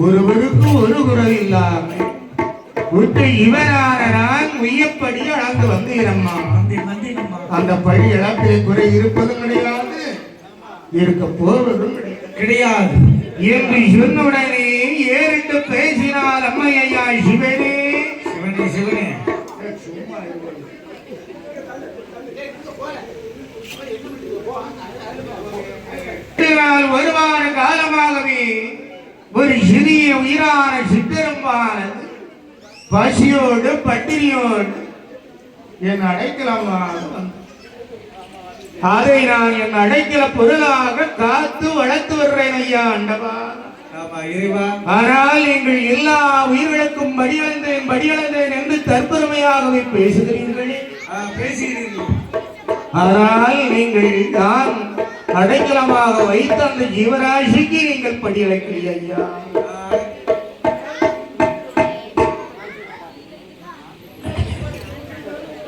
ஒருவருக்கு ஒரு குறை இல்லாமல் இவரான நான் உய்யப்படி அளந்து வந்தீரம்மா. அந்த படி இழப்பிலே குறை இருப்பதும் கிடையாது, இருக்க போவதும் கிடையாது என்று சொன்னுடனே ஏறிட்டு பேசினால் அம்மையா சிவனே சிவனே சிவனே ஒரு வார காலமாகவே ஒரு சிறிய உயிரான சித்தரம்பானது பசியோடு பட்டினியோடு என் அடைக்கலமாக அதை நான் என் அடைக்கல பொருளாக காத்து வளர்த்து வருகிறேன் ஐயா அண்டவா. ஆனால் நீங்கள் எல்லா உயிர்களுக்கும் படியளந்தேன் என்று தற்பெருமையாகவே பேசுகிறீர்களே. ஆனால் நீங்கள் நான் அடைக்கலமாக வைத்த அந்த ஜீவராசிக்கு நீங்கள் படியளக்கிறீர்கள் ஐயா.